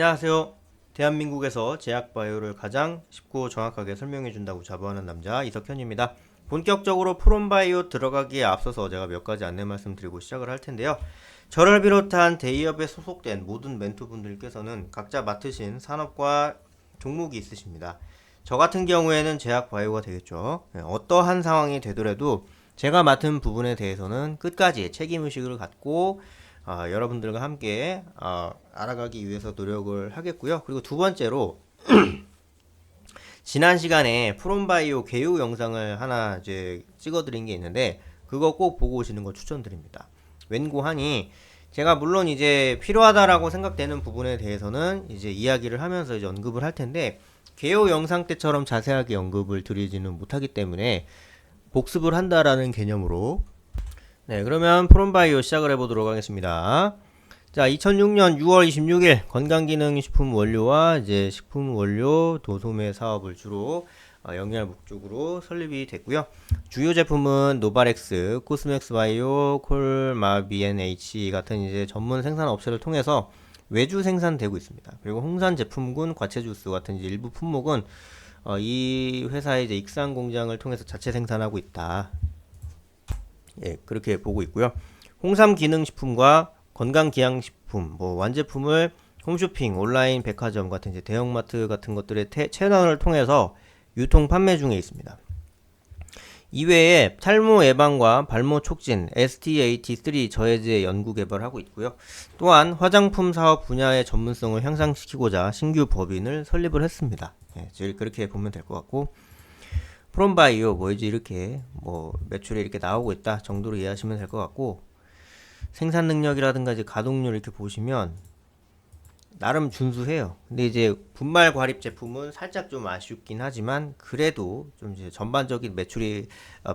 안녕하세요. 대한민국에서 제약바이오를 가장 쉽고 정확하게 설명해준다고 자부하는 남자 이석현입니다. 본격적으로 프롬바이오 들어가기에 앞서서 제가 몇 가지 안내 말씀드리고 시작을 할 텐데요. 저를 비롯한 대기업에 소속된 모든 멘토분들께서는 각자 맡으신 산업과 종목이 있으십니다. 저 같은 경우에는 제약바이오가 되겠죠. 어떠한 상황이 되더라도 제가 맡은 부분에 대해서는 끝까지 책임의식을 갖고 여러분들과 함께 알아가기 위해서 노력을 하겠고요. 그리고 두 번째로 지난 시간에 프롬바이오 개요 영상을 하나 이제 찍어드린 게 있는데 그거 꼭 보고 오시는 거 추천드립니다. 웬고하니 제가 물론 이제 필요하다라고 생각되는 부분에 대해서는 이제 이야기를 하면서 이제 언급을 할 텐데 개요 영상 때처럼 자세하게 언급을 드리지는 못하기 때문에 복습을 한다라는 개념으로 네, 그러면 프롬바이오 시작을 해보도록 하겠습니다. 자, 2006년 6월 26일 건강기능식품 원료와 이제 식품 원료 도소매 사업을 주로 영위할 목적으로 설립이 됐고요. 주요 제품은 노바렉스, 코스맥스 바이오, 콜마비엔H 같은 이제 전문 생산 업체를 통해서 외주 생산되고 있습니다. 그리고 홍산 제품군 과채주스 같은 이제 일부 품목은 이 회사의 이제 익산 공장을 통해서 자체 생산하고 있다. 예, 그렇게 보고 있고요. 홍삼 기능식품과 건강기양식품, 뭐 완제품을 홈쇼핑, 온라인 백화점 같은 이제 대형마트 같은 것들의 채널을 통해서 유통 판매 중에 있습니다. 이외에 탈모 예방과 발모 촉진, STAT3 저해제 연구 개발하고 있고요. 또한 화장품 사업 분야의 전문성을 향상시키고자 신규 법인을 설립을 했습니다. 예, 그렇게 보면 될 것 같고 프롬바이오 뭐 이제 이렇게 뭐 매출이 이렇게 나오고 있다 정도로 이해하시면 될 것 같고 생산 능력이라든가 이제 가동률 이렇게 보시면 나름 준수해요. 근데 이제 분말 과립 제품은 살짝 좀 아쉽긴 하지만 그래도 좀 이제 전반적인 매출이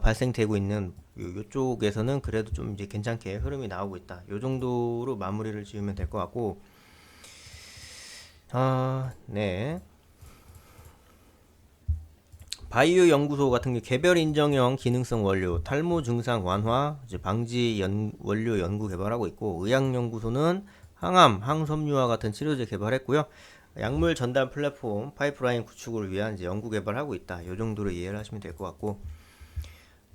발생되고 있는 요쪽에서는 그래도 좀 이제 괜찮게 흐름이 나오고 있다. 요 정도로 마무리를 지으면 될 것 같고 네. 바이오 연구소 같은 게 개별 인정형 기능성 원료, 탈모 증상 완화, 이제 방지 원료 연구 개발하고 있고, 의학 연구소는 항암, 항섬유화 같은 치료제 개발했고요. 약물 전달 플랫폼, 파이프라인 구축을 위한 이제 연구 개발하고 있다. 이 정도로 이해를 하시면 될 것 같고,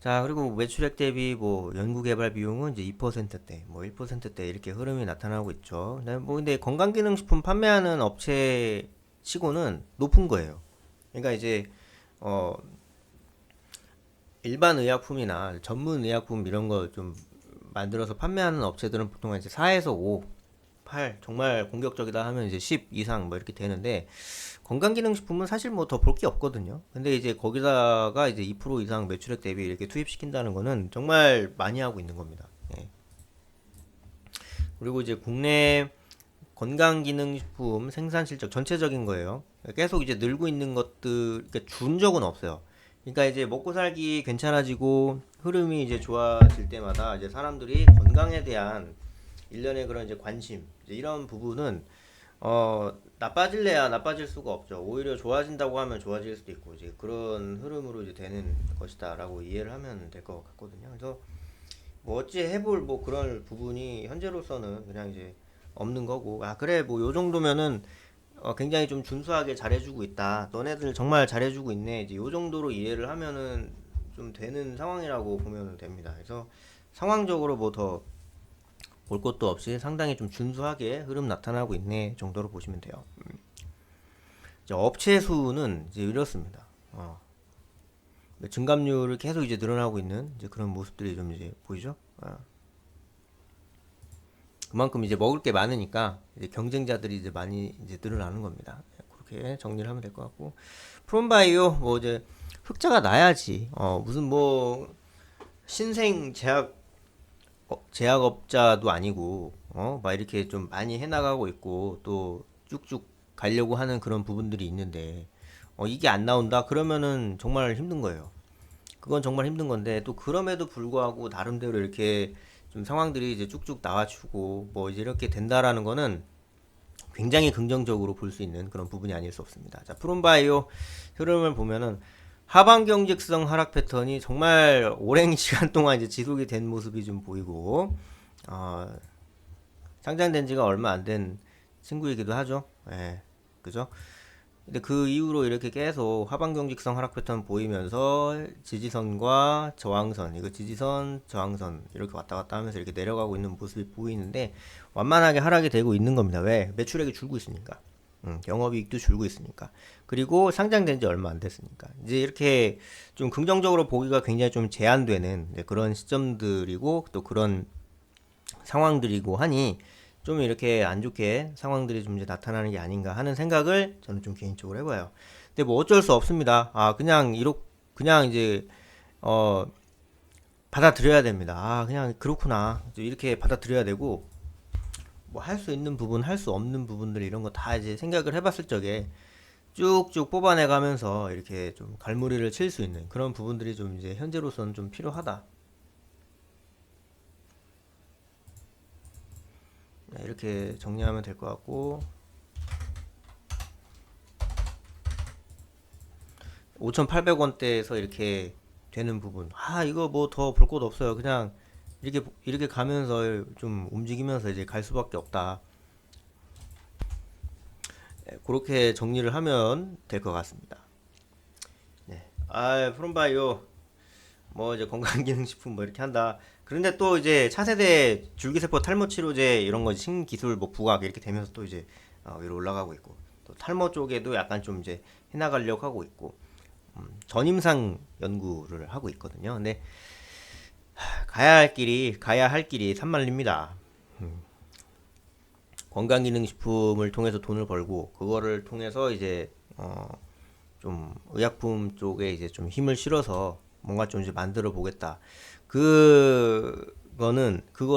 자 그리고 매출액 대비 뭐 연구 개발 비용은 이제 2%대, 뭐 1%대 이렇게 흐름이 나타나고 있죠. 뭐 근데 건강기능식품 판매하는 업체 치고는 높은 거예요. 그러니까 이제 어, 일반 의약품이나 전문 의약품 이런 거 좀 만들어서 판매하는 업체들은 보통 이제 4에서 5, 8 정말 공격적이다 하면 이제 10 이상 뭐 이렇게 되는데 건강기능식품은 사실 뭐 더 볼 게 없거든요. 근데 이제 거기다가 이제 2% 이상 매출액 대비 이렇게 투입시킨다는 거는 정말 많이 하고 있는 겁니다. 예. 그리고 이제 국내 건강기능식품 생산 실적 전체적인 거예요. 계속 이제 늘고 있는 것들, 그러니까 준 적은 없어요. 그러니까 이제 먹고 살기 괜찮아지고 흐름이 이제 좋아질 때마다 이제 사람들이 건강에 대한 일련의 그런 이제 관심, 이제 이런 부분은 나빠질래야 나빠질 수가 없죠. 오히려 좋아진다고 하면 좋아질 수도 있고 이제 그런 흐름으로 이제 되는 것이다라고 이해를 하면 될 것 같거든요. 그래서 뭐 어찌 해볼 뭐 그런 부분이 현재로서는 그냥 이제 없는 거고 그래 뭐 요 정도면은 굉장히 좀 준수하게 잘해주고 있다 너네들 정말 잘해주고 있네 이제 요 정도로 이해를 하면은 좀 되는 상황이라고 보면 됩니다. 그래서 상황적으로 뭐 더 볼 것도 없이 상당히 좀 준수하게 흐름 나타나고 있네 정도로 보시면 돼요. 이제 업체 수는 이제 이렇습니다. 증감률을 계속 이제 늘어나고 있는 이제 그런 모습들이 좀 이제 보이죠? 그만큼 이제 먹을 게 많으니까 이제 경쟁자들이 이제 많이 이제 늘어나는 겁니다. 그렇게 정리를 하면 될 것 같고 프롬바이오 뭐 이제 흑자가 나야지 무슨 뭐 신생 제약업자도 아니고 막 이렇게 좀 많이 해나가고 있고 또 쭉쭉 가려고 하는 그런 부분들이 있는데 이게 안 나온다 그러면은 정말 힘든 거예요. 그건 정말 힘든 건데 또 그럼에도 불구하고 나름대로 이렇게 좀 상황들이 이제 쭉쭉 나와주고 뭐 이제 이렇게 된다라는 거는 굉장히 긍정적으로 볼 수 있는 그런 부분이 아닐 수 없습니다. 자, 프롬바이오 흐름을 보면은 하반 경직성 하락 패턴이 정말 오랜 시간 동안 이제 지속이 된 모습이 좀 보이고 상장된 지가 얼마 안 된 친구이기도 하죠. 예, 그죠? 근데 그 이후로 이렇게 계속 하방 경직성 하락 패턴 보이면서 지지선과 저항선, 이거 지지선, 저항선 이렇게 왔다 갔다 하면서 이렇게 내려가고 있는 모습이 보이는데 완만하게 하락이 되고 있는 겁니다. 왜? 매출액이 줄고 있으니까. 영업이익도 줄고 있으니까. 그리고 상장된 지 얼마 안 됐으니까. 이제 이렇게 좀 긍정적으로 보기가 굉장히 좀 제한되는 그런 시점들이고 또 그런 상황들이고 하니 좀 이렇게 안 좋게 상황들이 좀 이제 나타나는 게 아닌가 하는 생각을 저는 좀 개인적으로 해봐요. 근데 뭐 어쩔 수 없습니다. 그냥 이제 어 받아들여야 됩니다. 그냥 그렇구나. 이렇게 받아들여야 되고 뭐 할 수 있는 부분, 할 수 없는 부분들 이런 거 다 이제 생각을 해봤을 적에 쭉쭉 뽑아내 가면서 이렇게 좀 갈무리를 칠 수 있는 그런 부분들이 좀 이제 현재로서는 좀 필요하다. 네, 이렇게 정리하면 될 것 같고 5,800원대에서 이렇게 되는 부분 이거 뭐 더 볼 것도 없어요. 그냥 이렇게 가면서 좀 움직이면서 이제 갈 수밖에 없다. 네, 그렇게 정리를 하면 될 것 같습니다. 네. 프롬바이오 뭐 이제 건강기능식품 뭐 이렇게 한다. 그런데 또 이제 차세대 줄기세포 탈모 치료제 이런 거 신기술 뭐 부각 이렇게 되면서 또 이제 위로 올라가고 있고 또 탈모 쪽에도 약간 좀 이제 해나가려고 하고 있고 전임상 연구를 하고 있거든요. 근데 가야 할 길이 산만립니다. 건강기능식품을 통해서 돈을 벌고 그거를 통해서 이제 좀 의약품 쪽에 이제 좀 힘을 실어서 뭔가 좀 이제 만들어 보겠다. 그거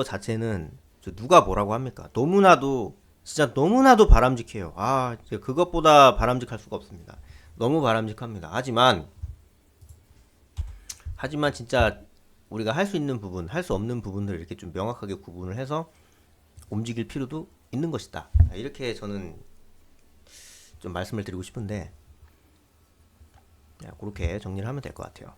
자체는 누가 뭐라고 합니까? 너무나도 진짜 너무나도 바람직해요. 이제 그것보다 바람직할 수가 없습니다. 너무 바람직합니다. 하지만 진짜 우리가 할 수 있는 부분, 할 수 없는 부분들을 이렇게 좀 명확하게 구분을 해서 움직일 필요도 있는 것이다. 이렇게 저는 좀 말씀을 드리고 싶은데 그렇게 정리를 하면 될 것 같아요.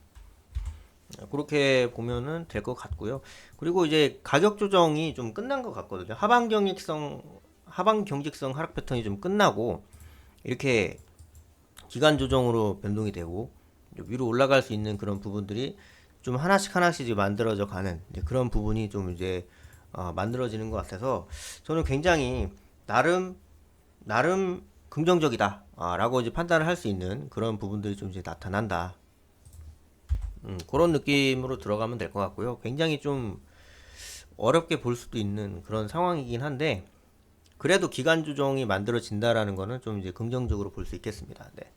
그렇게 보면은 될 것 같고요. 그리고 이제 가격 조정이 좀 끝난 것 같거든요. 하방 경직성 하락 패턴이 좀 끝나고 이렇게 기간 조정으로 변동이 되고 위로 올라갈 수 있는 그런 부분들이 좀 하나씩 이제 만들어져 가는 그런 부분이 좀 이제 만들어지는 것 같아서 저는 굉장히 나름 긍정적이다 라고 이제 판단을 할 수 있는 그런 부분들이 좀 이제 나타난다. 그런 느낌으로 들어가면 될 것 같고요. 굉장히 좀 어렵게 볼 수도 있는 그런 상황이긴 한데 그래도 기간 조정이 만들어진다라는 거는 좀 이제 긍정적으로 볼 수 있겠습니다. 네.